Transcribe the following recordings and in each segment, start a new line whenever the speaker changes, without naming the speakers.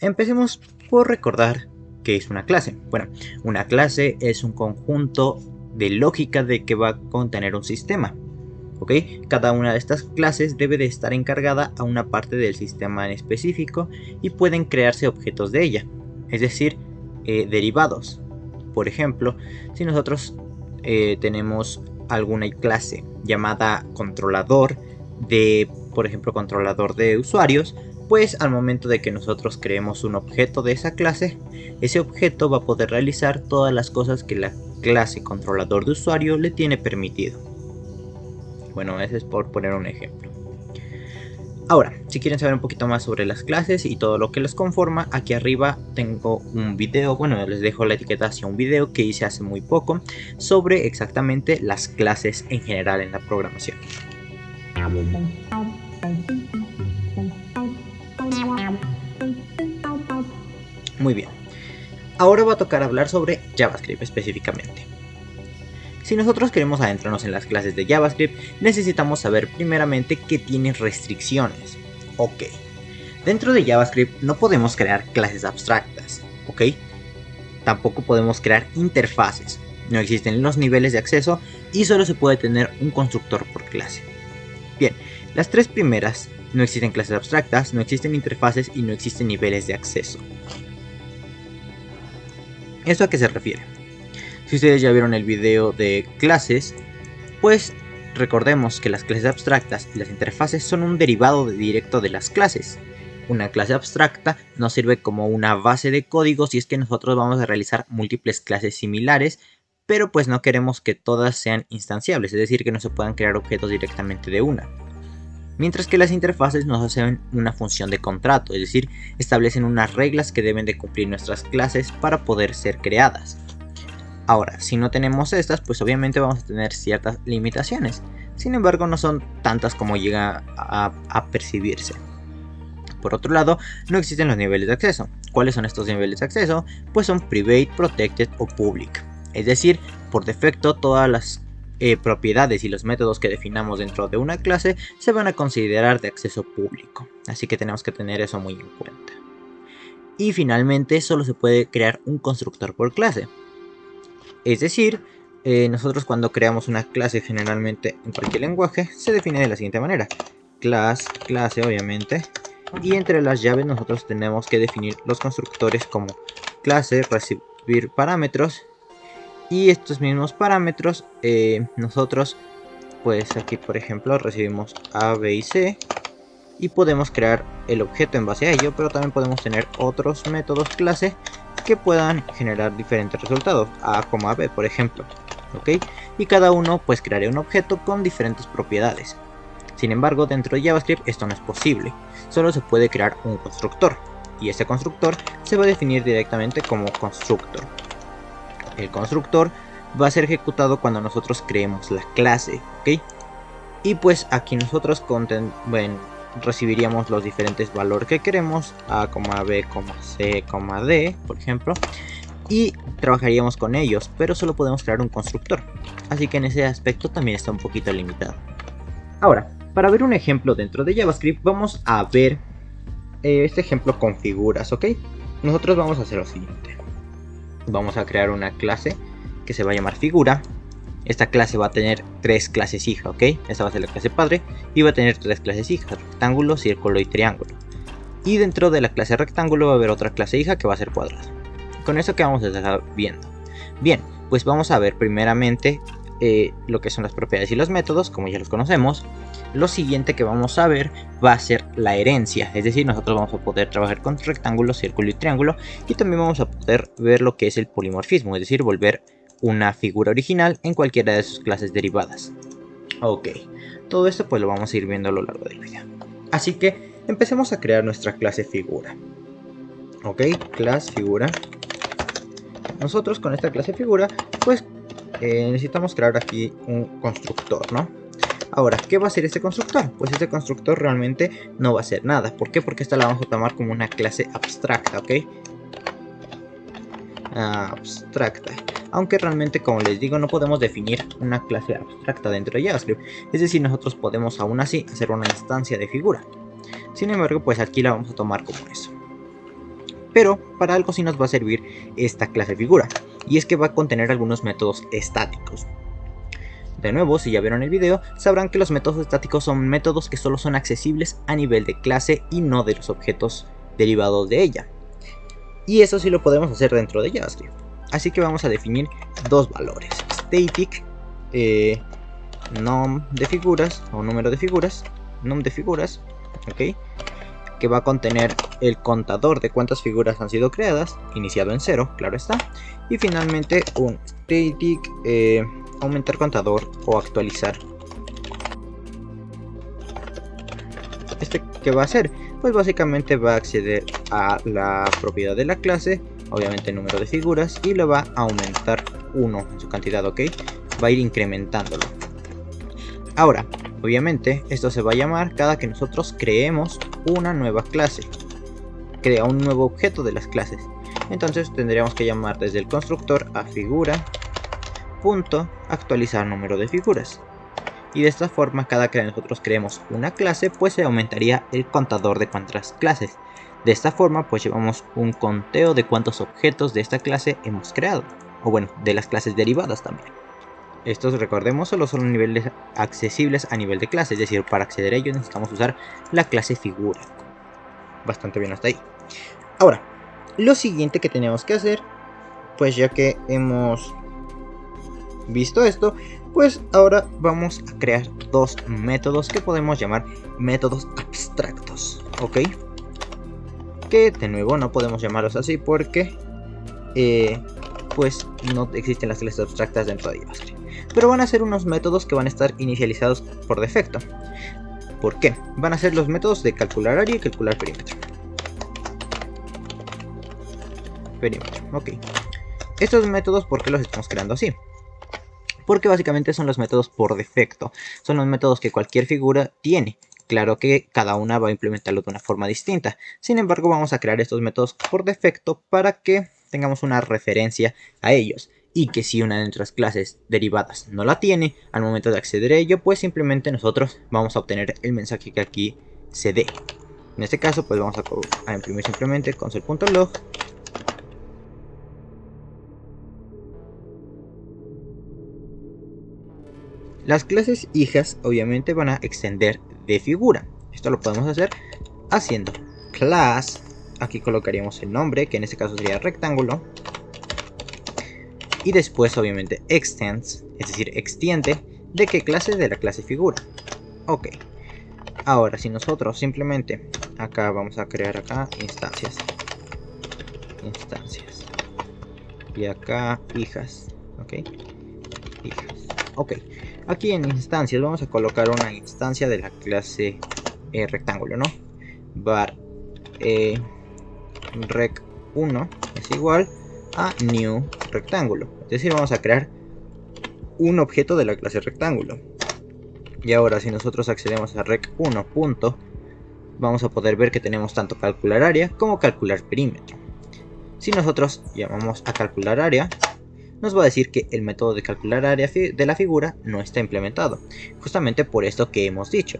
Empecemos por recordar qué es una clase. Bueno, una clase es un conjunto de lógica de que va a contener un sistema. ¿Ok? Cada una de estas clases debe de estar encargada a una parte del sistema en específico y pueden crearse objetos de ella, es decir, derivados. Por ejemplo, si nosotros tenemos alguna clase llamada controlador de, por ejemplo, controlador de usuarios, pues al momento de que nosotros creemos un objeto de esa clase, ese objeto va a poder realizar todas las cosas que la clase controlador de usuario le tiene permitido. Bueno, ese es por poner un ejemplo. Ahora, si quieren saber un poquito más sobre las clases y todo lo que las conforma, aquí arriba tengo un video, bueno, les dejo la etiqueta hacia un video que hice hace muy poco sobre exactamente las clases en general en la programación. Muy bien, ahora va a tocar hablar sobre JavaScript específicamente. Si nosotros queremos adentrarnos en las clases de JavaScript, necesitamos saber primeramente que tiene restricciones. Ok, dentro de JavaScript no podemos crear clases abstractas, ok. Tampoco podemos crear interfaces, no existen los niveles de acceso y solo se puede tener un constructor por clase. Bien, las tres primeras, no existen clases abstractas, no existen interfaces y no existen niveles de acceso. ¿Esto a qué se refiere? Si ustedes ya vieron el video de clases, pues recordemos que las clases abstractas y las interfaces son un derivado directo de las clases. Una clase abstracta nos sirve como una base de código si es que nosotros vamos a realizar múltiples clases similares, pero pues no queremos que todas sean instanciables, es decir, que no se puedan crear objetos directamente de una. Mientras que las interfaces nos hacen una función de contrato, es decir, establecen unas reglas que deben de cumplir nuestras clases para poder ser creadas. Ahora, si no tenemos estas, pues obviamente vamos a tener ciertas limitaciones. Sin embargo, no son tantas como llega a percibirse. Por otro lado, no existen los niveles de acceso. ¿Cuáles son estos niveles de acceso? Pues son private, protected o public. Es decir, por defecto todas las propiedades y los métodos que definamos dentro de una clase se van a considerar de acceso público. Así que tenemos que tener eso muy en cuenta. Y finalmente, solo se puede crear un constructor por clase. Es decir, nosotros cuando creamos una clase generalmente en cualquier lenguaje se define de la siguiente manera. Clase obviamente, y entre las llaves nosotros tenemos que definir los constructores como clase, recibir parámetros, y estos mismos parámetros nosotros pues aquí por ejemplo recibimos A, B y C y podemos crear el objeto en base a ello, pero también podemos tener otros métodos clase que puedan generar diferentes resultados, A, B por ejemplo, ¿ok? Y cada uno pues creará un objeto con diferentes propiedades. Sin embargo, dentro de JavaScript esto no es posible, solo se puede crear un constructor, y ese constructor se va a definir directamente como constructor. El constructor va a ser ejecutado cuando nosotros creemos la clase, ¿ok? Y pues aquí nosotros recibiríamos los diferentes valores que queremos, A, B, C, D, por ejemplo, y trabajaríamos con ellos, pero solo podemos crear un constructor, así que en ese aspecto también está un poquito limitado. Ahora, para ver un ejemplo dentro de JavaScript, vamos a ver este ejemplo con figuras, ¿ok? Nosotros vamos a hacer lo siguiente. Vamos a crear una clase que se va a llamar figura. Esta clase va a tener tres clases hija, ¿ok? Esta va a ser la clase padre y va a tener tres clases hijas, rectángulo, círculo y triángulo. Y dentro de la clase rectángulo va a haber otra clase hija que va a ser cuadrado. Con eso que vamos a estar viendo. Bien, pues vamos a ver primeramente lo que son las propiedades y los métodos, como ya los conocemos. Lo siguiente que vamos a ver va a ser la herencia, es decir, nosotros vamos a poder trabajar con rectángulo, círculo y triángulo, y también vamos a poder ver lo que es el polimorfismo, es decir, volver una figura original en cualquiera de sus clases derivadas. Ok, todo esto pues lo vamos a ir viendo a lo largo del video. Así que empecemos a crear nuestra clase figura. Ok, clase figura. Nosotros con esta clase figura pues necesitamos crear aquí un constructor, ¿no? Ahora, ¿qué va a hacer este constructor? Pues este constructor realmente no va a hacer nada. ¿Por qué? Porque esta la vamos a tomar como una clase abstracta, ¿ok? Abstracta. Aunque realmente, como les digo, no podemos definir una clase abstracta dentro de JavaScript. Es decir, nosotros podemos aún así hacer una instancia de figura. Sin embargo, pues aquí la vamos a tomar como eso. Pero para algo sí nos va a servir esta clase figura, y es que va a contener algunos métodos estáticos. De nuevo, si ya vieron el video, sabrán que los métodos estáticos son métodos que solo son accesibles a nivel de clase y no de los objetos derivados de ella. Y eso sí lo podemos hacer dentro de JavaScript. Así que vamos a definir dos valores: static, num de figuras o número de figuras, num de figuras, ok, que va a contener el contador de cuántas figuras han sido creadas, iniciado en 0, claro está, y finalmente un static aumentar contador o actualizar. ¿Qué va a hacer? Pues básicamente va a acceder a la propiedad de la clase, obviamente número de figuras, y le va a aumentar 1 en su cantidad, ok, va a ir incrementándolo. Ahora, obviamente esto se va a llamar cada que nosotros creemos una nueva clase, crea un nuevo objeto de las clases. Entonces tendríamos que llamar desde el constructor a figura punto actualizar número de figuras, y de esta forma cada que nosotros creemos una clase pues se aumentaría el contador de cuántas clases. De esta forma pues llevamos un conteo de cuántos objetos de esta clase hemos creado, o bueno, de las clases derivadas también. Estos, recordemos, solo son niveles accesibles a nivel de clase, es decir, para acceder a ellos necesitamos usar la clase figura. Bastante bien hasta ahí. Ahora, lo siguiente que tenemos que hacer, pues ya que hemos visto esto, pues ahora vamos a crear dos métodos que podemos llamar métodos abstractos, ¿ok? Que de nuevo no podemos llamarlos así porque pues no existen las clases abstractas dentro de JavaScript. Pero van a ser unos métodos que van a estar inicializados por defecto. ¿Por qué? Van a ser los métodos de calcular área y calcular perímetro. Ok. Estos métodos, ¿por qué los estamos creando así? Porque básicamente son los métodos por defecto. Son los métodos que cualquier figura tiene. Claro que cada una va a implementarlo de una forma distinta. Sin embargo, vamos a crear estos métodos por defecto para que tengamos una referencia a ellos. Y que si una de nuestras clases derivadas no la tiene, al momento de acceder a ello, pues simplemente nosotros vamos a obtener el mensaje que aquí se dé. En este caso, pues vamos a imprimir simplemente console.log. Las clases hijas obviamente van a extender de figura. Esto lo podemos hacer haciendo class. Aquí colocaríamos el nombre, que en este caso sería rectángulo. Y después obviamente extends, es decir, extiende. ¿De qué clase? De la clase figura. Ok. Ahora si nosotros simplemente acá vamos a crear acá instancias. Y acá hijas. Ok. Hijas. Ok. Aquí en instancias vamos a colocar una instancia de la clase rectángulo, ¿no? Var rec1 es igual a new rectángulo. Es decir, vamos a crear un objeto de la clase rectángulo. Y ahora si nosotros accedemos a rec1 punto, vamos a poder ver que tenemos tanto calcular área como calcular perímetro. Si nosotros llamamos a calcular área, nos va a decir que el método de calcular área de la figura no está implementado. Justamente por esto que hemos dicho,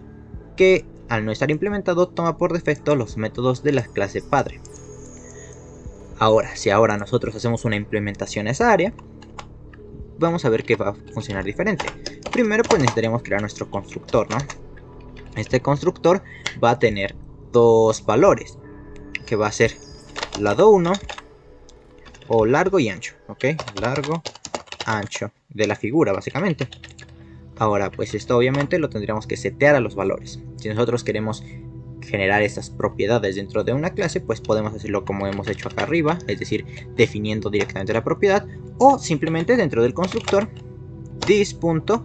que al no estar implementado toma por defecto los métodos de la clase padre. Ahora, si ahora nosotros hacemos una implementación a esa área, vamos a ver que va a funcionar diferente. Primero pues necesitaríamos crear nuestro constructor, ¿no? Este constructor va a tener dos valores, que va a ser lado 1 o largo y ancho, ¿ok? Largo, ancho de la figura básicamente. Ahora pues esto obviamente lo tendríamos que setear a los valores. Si nosotros queremos generar estas propiedades dentro de una clase, pues podemos hacerlo como hemos hecho acá arriba, es decir, definiendo directamente la propiedad, o simplemente dentro del constructor this punto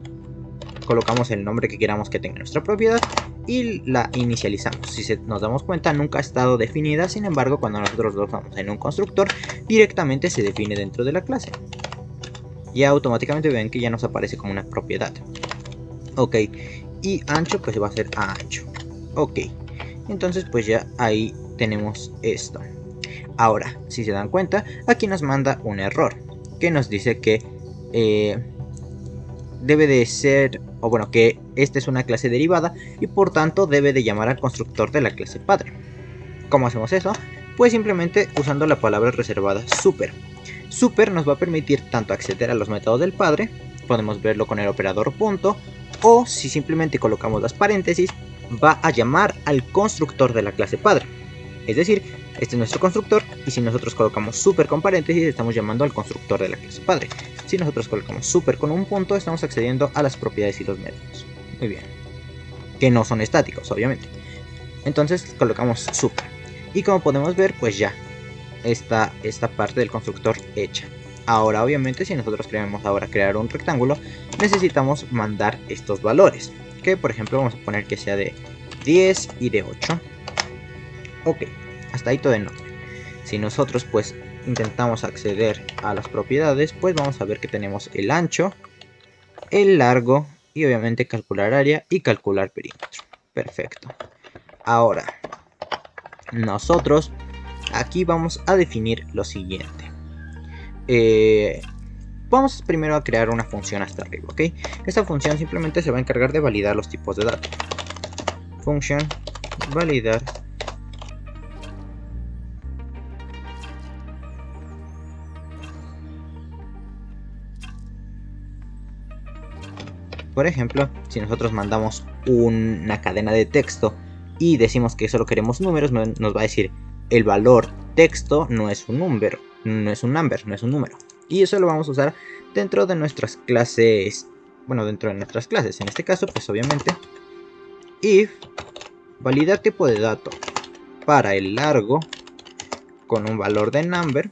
colocamos el nombre que queramos que tenga nuestra propiedad y la inicializamos. Si nos damos cuenta, nunca ha estado definida, sin embargo cuando nosotros lo usamos en un constructor directamente se define dentro de la clase y automáticamente ven que ya nos aparece como una propiedad. Ok, y ancho pues va a ser a ancho. Ok, entonces pues ya ahí tenemos esto. Ahora, si se dan cuenta, aquí nos manda un error que nos dice que debe de ser, o bueno, que esta es una clase derivada y por tanto debe de llamar al constructor de la clase padre. ¿Cómo hacemos eso? Pues simplemente usando la palabra reservada super. Super nos va a permitir tanto acceder a los métodos del padre, podemos verlo con el operador punto, o si simplemente colocamos las paréntesis, va a llamar al constructor de la clase padre. Es decir, este es nuestro constructor, y si nosotros colocamos super con paréntesis, estamos llamando al constructor de la clase padre. Si nosotros colocamos super con un punto, estamos accediendo a las propiedades y los métodos. Muy bien. Que no son estáticos, obviamente. Entonces colocamos super. Y como podemos ver, pues ya está esta parte del constructor hecha. Ahora, obviamente, si nosotros queremos ahora crear un rectángulo, necesitamos mandar estos valores. Que, por ejemplo, vamos a poner que sea de 10 y de 8. Ok, hasta ahí todo en orden. Si nosotros pues intentamos acceder a las propiedades, pues vamos a ver que tenemos el ancho, el largo y obviamente calcular área y calcular perímetro. Perfecto. Ahora, nosotros aquí vamos a definir lo siguiente. Vamos primero a crear una función hasta arriba, ¿ok? Esta función simplemente se va a encargar de validar los tipos de datos. Función validar. Por ejemplo, si nosotros mandamos una cadena de texto y decimos que solo queremos números, nos va a decir el valor texto no es un número, no es un número. Y eso lo vamos a usar dentro de nuestras clases, bueno, dentro de nuestras clases. En este caso, pues obviamente, if validar tipo de dato para el largo con un valor de number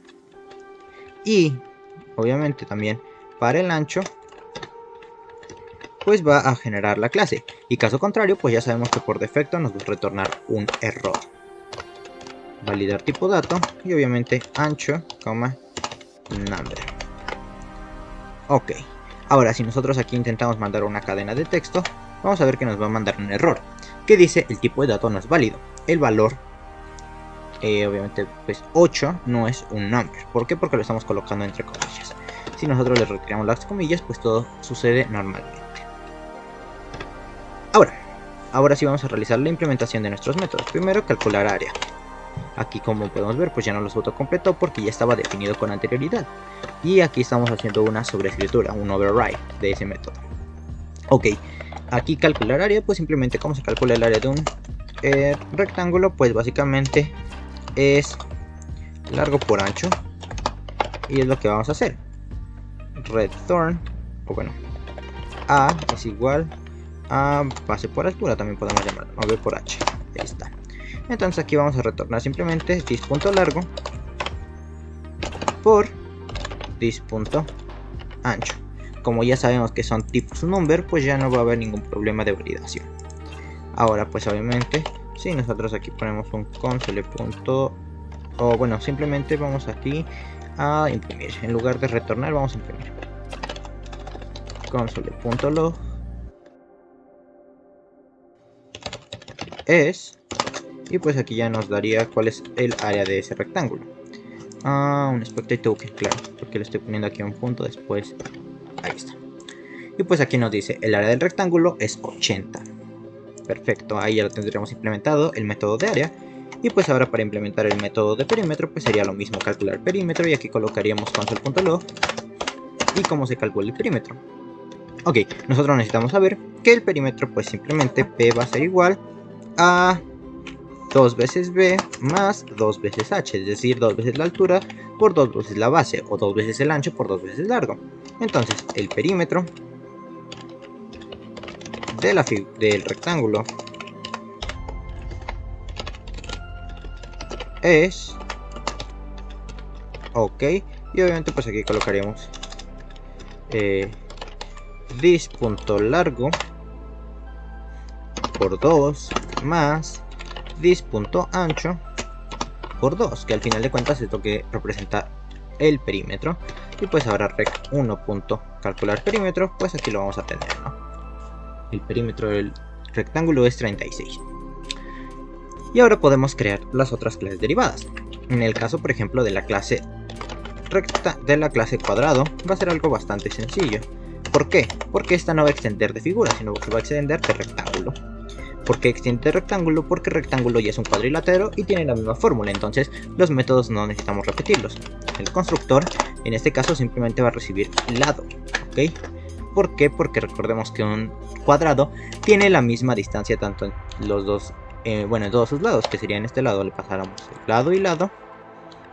y obviamente también para el ancho, pues va a generar la clase, y caso contrario pues ya sabemos que por defecto nos va a retornar un error. Validar tipo dato y obviamente ancho, number. Ok, ahora si nosotros aquí intentamos mandar una cadena de texto, vamos a ver que nos va a mandar un error que dice el tipo de dato no es válido, el valor obviamente pues 8 no es un number. ¿Por qué? Porque lo estamos colocando entre comillas. Si nosotros le retiramos las comillas, pues todo sucede normalmente. Ahora sí vamos a realizar la implementación de nuestros métodos. Primero calcular área. Aquí como podemos ver pues ya no los autocompletó porque ya estaba definido con anterioridad. Y aquí estamos haciendo una sobreescritura, un override de ese método. Ok, aquí calcular área, pues simplemente cómo se calcula el área de un rectángulo, pues básicamente es largo por ancho. Y es lo que vamos a hacer. Return, o bueno, A es igual a base por altura, también podemos llamarlo, o B por H. Ahí está. Entonces aquí vamos a retornar simplemente dis.largo por dis.ancho. Como ya sabemos que son tipos number, pues ya no va a haber ningún problema de validación. Ahora pues obviamente si nosotros aquí ponemos un console. O bueno, simplemente vamos aquí a imprimir. En lugar de retornar vamos a imprimir console.log es, y pues aquí ya nos daría cuál es el área de ese rectángulo. Un expected token, claro, porque le estoy poniendo aquí un punto después. Ahí está. Y pues aquí nos dice el área del rectángulo es 80. Perfecto, ahí ya lo tendremos implementado el método de área. Y pues ahora para implementar el método de perímetro pues sería lo mismo, calcular perímetro, y aquí colocaríamos console.log y cómo se calcula el perímetro. Ok, nosotros necesitamos saber que el perímetro pues simplemente P va a ser igual a 2 veces B más 2 veces H, es decir, 2 veces la altura por 2 veces la base, o 2 veces el ancho por 2 veces el largo. Entonces el perímetro de del rectángulo es ok, y obviamente pues aquí colocaríamos dis.largo por 2 más dis.ancho por 2, que al final de cuentas es lo que representa el perímetro. Y pues ahora rec1.calcular perímetro, pues aquí lo vamos a tener, ¿no? El perímetro del rectángulo es 36. Y ahora podemos crear las otras clases derivadas. En el caso, por ejemplo, de la clase cuadrado, va a ser algo bastante sencillo. ¿Por qué? Porque esta no va a extender de figura, sino que va a extender de rectángulo. ¿Por qué extiende rectángulo? Porque rectángulo ya es un cuadrilátero y tiene la misma fórmula, entonces los métodos no necesitamos repetirlos. El constructor en este caso simplemente va a recibir lado, ¿ok? ¿Por qué? Porque recordemos que un cuadrado tiene la misma distancia tanto en los dos, en todos sus lados, que sería en este lado le pasáramos lado y lado,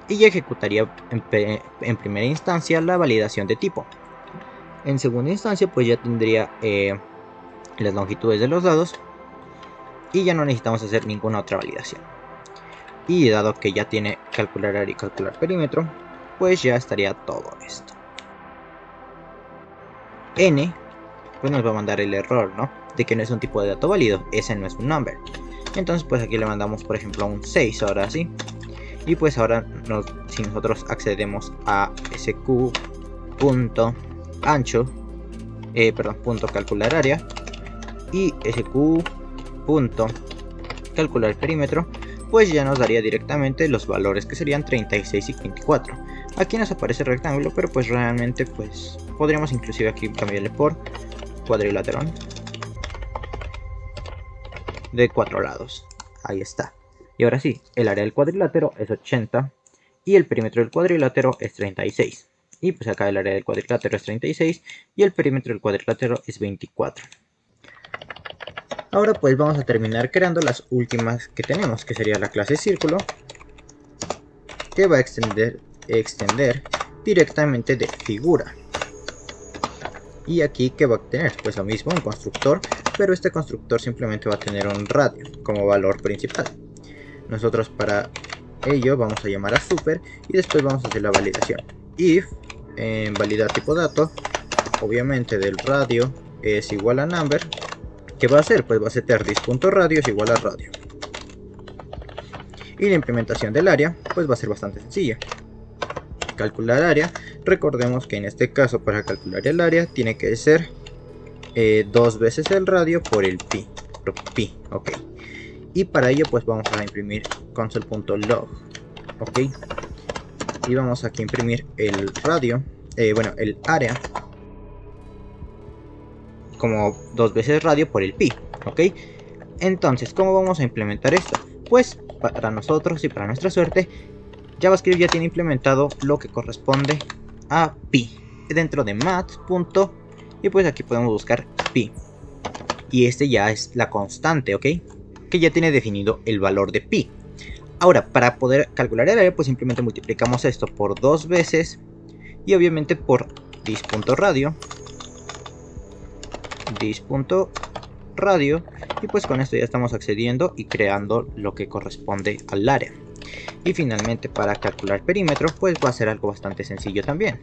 y ya ejecutaría en primera instancia la validación de tipo. En segunda instancia pues ya tendría las longitudes de los lados y ya no necesitamos hacer ninguna otra validación. Y dado que ya tiene calcular área y calcular perímetro, pues ya estaría todo esto. N pues nos va a mandar el error, ¿no? De que no es un tipo de dato válido, ese no es un number. Entonces pues aquí le mandamos por ejemplo un 6 ahora sí. Y pues ahora si nosotros accedemos a sq.ancho, punto calcular área y sq.calcular perímetro, pues ya nos daría directamente los valores que serían 36 y 24. Aquí nos aparece el rectángulo, pero pues realmente pues podríamos inclusive aquí cambiarle por cuadrilátero de 4 lados. Ahí está. Y ahora sí, el área del cuadrilátero es 80 y el perímetro del cuadrilátero es 36. Y pues acá el área del cuadrilátero es 36 y el perímetro del cuadrilátero es 24. Ahora pues vamos a terminar creando las últimas que tenemos, que sería la clase círculo, que va a extender directamente de figura. Y aquí que va a tener pues lo mismo, un constructor, pero este constructor simplemente va a tener un radio como valor principal. Nosotros para ello vamos a llamar a super y después vamos a hacer la validación. If en validar tipo dato, obviamente del radio es igual a number, ¿qué va a hacer? Pues va a setear this.radio es igual a radio. Y la implementación del área pues va a ser bastante sencilla. Calcular área, recordemos que en este caso para calcular el área tiene que ser 2 veces el radio por el pi, ok. Y para ello pues vamos a imprimir console.log, ok. Y vamos aquí a imprimir el radio, el área como 2 veces radio por el pi, ok. Entonces, ¿cómo vamos a implementar esto? Pues para nosotros y para nuestra suerte, JavaScript ya tiene implementado lo que corresponde a pi dentro de math. Y pues aquí podemos buscar pi. Y este ya es la constante, ¿ok? Que ya tiene definido el valor de pi. Ahora, para poder calcular el área, pues simplemente multiplicamos esto por 2 veces. Y obviamente por this.radio. Y pues con esto ya estamos accediendo y creando lo que corresponde al área. Y finalmente para calcular perímetro pues va a ser algo bastante sencillo también,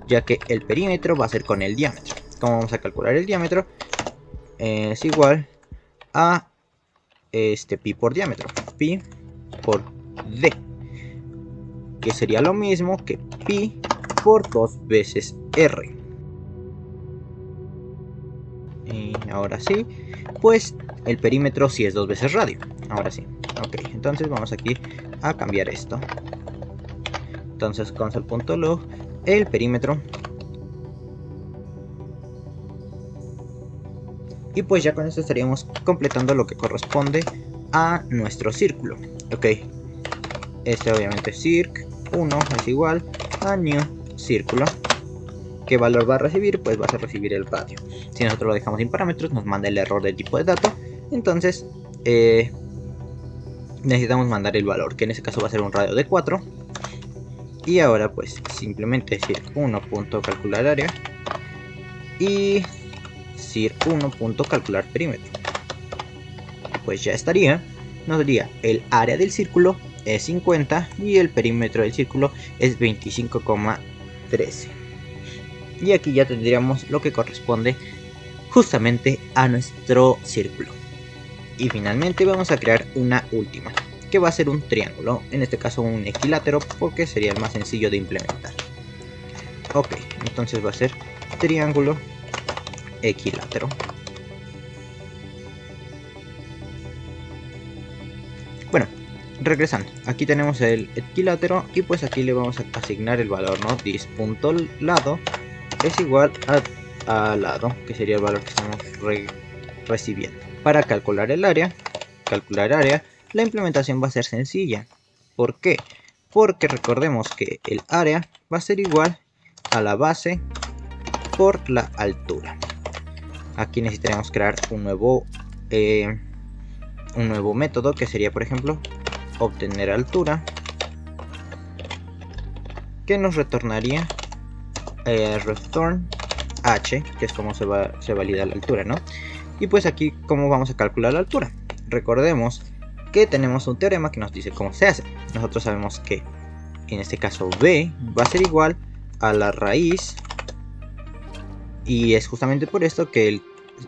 ya que el perímetro va a ser con el diámetro. ¿Cómo vamos a calcular el diámetro? Es igual a pi por diámetro, pi por d, que sería lo mismo que pi por 2 veces r. Y ahora sí, pues el perímetro sí es 2 veces radio. Ahora sí, ok, entonces vamos aquí a cambiar esto. Entonces console.log, el perímetro. Y pues ya con esto estaríamos completando lo que corresponde a nuestro círculo. Ok, este obviamente circ1 es igual a new círculo. ¿Qué valor va a recibir? Pues va a recibir el radio. Si nosotros lo dejamos sin parámetros nos manda el error del tipo de dato. Entonces necesitamos mandar el valor, que en este caso va a ser un radio de 4. Y ahora pues simplemente circ1.calcular área y circ1.calcular perímetro. Pues ya estaría. Nos daría el área del círculo es 50 y el perímetro del círculo es 25,13. Y aquí ya tendríamos lo que corresponde justamente a nuestro círculo. Y finalmente vamos a crear una última, que va a ser un triángulo, en este caso un equilátero, porque sería el más sencillo de implementar. Ok, entonces va a ser triángulo equilátero. Bueno, regresando, aquí tenemos el equilátero y pues aquí le vamos a asignar el valor, ¿no? This.lado es igual a lado, que sería el valor que estamos recibiendo. Para calcular área, la implementación va a ser sencilla. ¿Por qué? Porque recordemos que el área va a ser igual a la base por la altura. Aquí necesitaremos crear un nuevo método que sería, por ejemplo, obtener altura, que nos retornaría return h, que es como se valida la altura, ¿no? Y pues aquí, ¿cómo vamos a calcular la altura? Recordemos que tenemos un teorema que nos dice cómo se hace. Nosotros sabemos que en este caso b va a ser igual a la raíz, y es justamente por esto que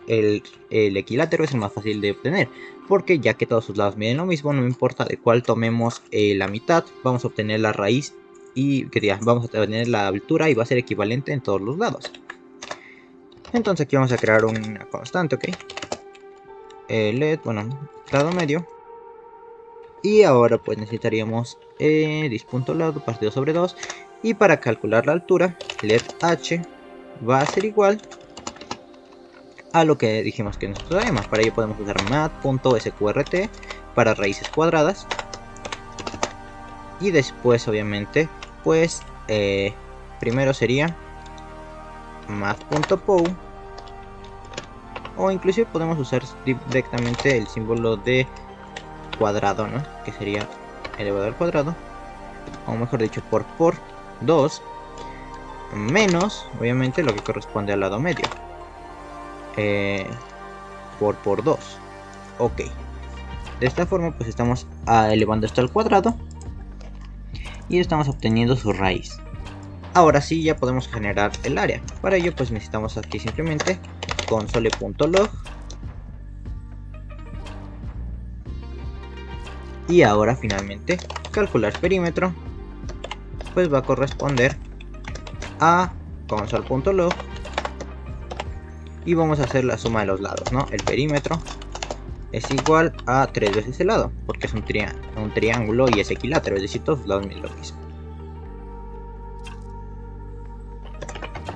el equilátero es el más fácil de obtener, porque ya que todos sus lados miden lo mismo, no importa de cuál tomemos la mitad, vamos a obtener la raíz y vamos a obtener la altura y va a ser equivalente en todos los lados. Entonces aquí vamos a crear una constante, ok. Let, bueno, lado medio. Y ahora pues necesitaríamos dis.lado partido sobre 2. Y para calcular la altura, let h va a ser igual a lo que dijimos que nuestro teorema. Para ello podemos usar math.sqrt para raíces cuadradas. Y después obviamente pues primero sería math.pow, o inclusive podemos usar directamente el símbolo de cuadrado, ¿no? Que sería elevado al cuadrado, o mejor dicho por 2 menos obviamente lo que corresponde al lado medio por 2. Ok, de esta forma pues estamos elevando esto al cuadrado y estamos obteniendo su raíz. Ahora sí ya podemos generar el área. Para ello pues necesitamos aquí simplemente console.log. Y ahora finalmente calcular perímetro pues va a corresponder a console.log, y vamos a hacer la suma de los lados, ¿no? El perímetro es igual a 3 veces el lado, porque es un triángulo y es equilátero, es decir, todos los lados miden lo mismo.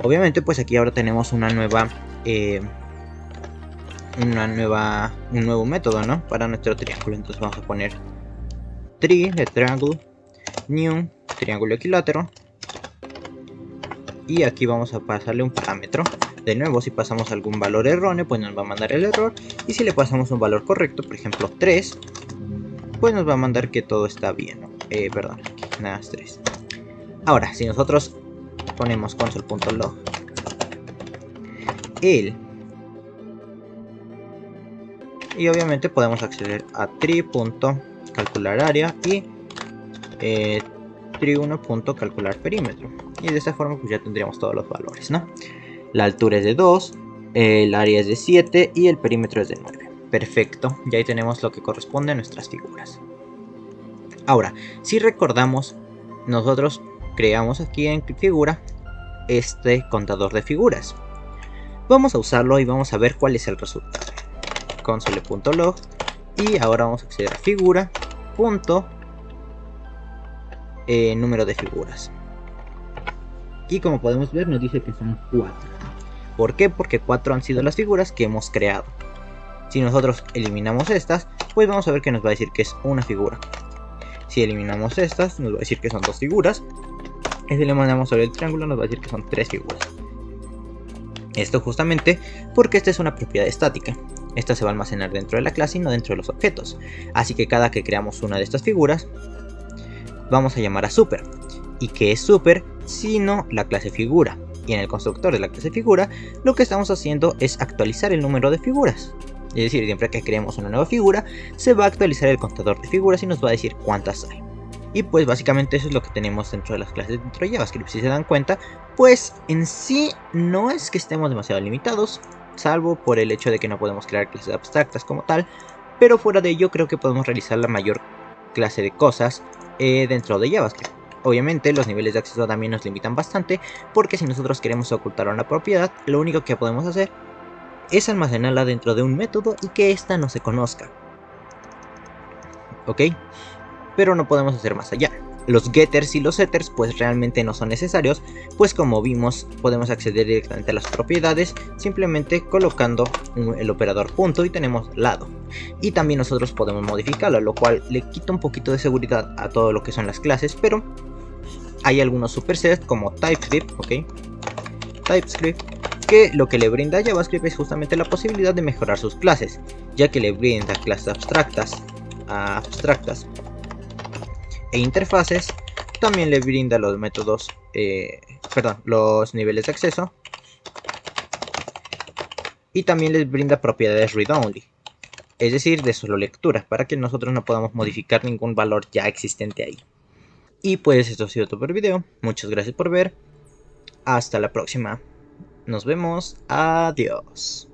Obviamente pues aquí ahora tenemos un nuevo método, ¿no? Para nuestro triángulo. Entonces vamos a poner tri de triángulo, new triángulo equilátero, y aquí vamos a pasarle un parámetro. De nuevo, si pasamos algún valor erróneo pues nos va a mandar el error, y si le pasamos un valor correcto, por ejemplo 3, pues nos va a mandar que todo está bien, ¿no? Perdón, aquí nada más 3. Ahora, si nosotros ponemos console.log y obviamente podemos acceder a tri.calcular área y tri1.calcular perímetro, y de esta forma pues ya tendríamos todos los valores, ¿no? La altura es de 2, el área es de 7 y el perímetro es de 9. Perfecto, ya ahí tenemos lo que corresponde a nuestras figuras. Ahora, si recordamos, nosotros creamos aquí en figura este contador de figuras. Vamos a usarlo y vamos a ver cuál es el resultado. Console.log, y ahora vamos a acceder a figura. Número de figuras. Y como podemos ver nos dice que son 4. ¿Por qué? Porque 4 han sido las figuras que hemos creado. Si nosotros eliminamos estas, pues vamos a ver que nos va a decir que es una figura. Si eliminamos estas, nos va a decir que son 2 figuras. Y si le mandamos sobre el triángulo, nos va a decir que son 3 figuras. Esto justamente porque esta es una propiedad estática. Esta se va a almacenar dentro de la clase y no dentro de los objetos. Así que cada que creamos una de estas figuras, vamos a llamar a super. ¿Y qué es super? Sino la clase figura. Y en el constructor de la clase figura, lo que estamos haciendo es actualizar el número de figuras. Es decir, siempre que creemos una nueva figura, se va a actualizar el contador de figuras y nos va a decir cuántas hay. Y pues básicamente eso es lo que tenemos dentro de las clases dentro de JavaScript. Si se dan cuenta, pues en sí no es que estemos demasiado limitados, salvo por el hecho de que no podemos crear clases abstractas como tal, pero fuera de ello creo que podemos realizar la mayor clase de cosas dentro de JavaScript. Obviamente los niveles de acceso también nos limitan bastante, porque si nosotros queremos ocultar una propiedad, lo único que podemos hacer es almacenarla dentro de un método y que ésta no se conozca. ¿Ok? Pero no podemos hacer más allá. Los getters y los setters pues realmente no son necesarios, pues como vimos podemos acceder directamente a las propiedades simplemente colocando el operador punto y tenemos lado. Y también nosotros podemos modificarlo, lo cual le quita un poquito de seguridad a todo lo que son las clases, pero hay algunos supersets como TypeScript, TypeScript, que lo que le brinda a JavaScript es justamente la posibilidad de mejorar sus clases, ya que le brinda clases abstractas e interfaces. También le brinda los métodos, los niveles de acceso, y también les brinda propiedades read-only, es decir, de solo lectura, para que nosotros no podamos modificar ningún valor ya existente ahí. Y pues esto ha sido todo por el video, muchas gracias por ver, hasta la próxima, nos vemos, adiós.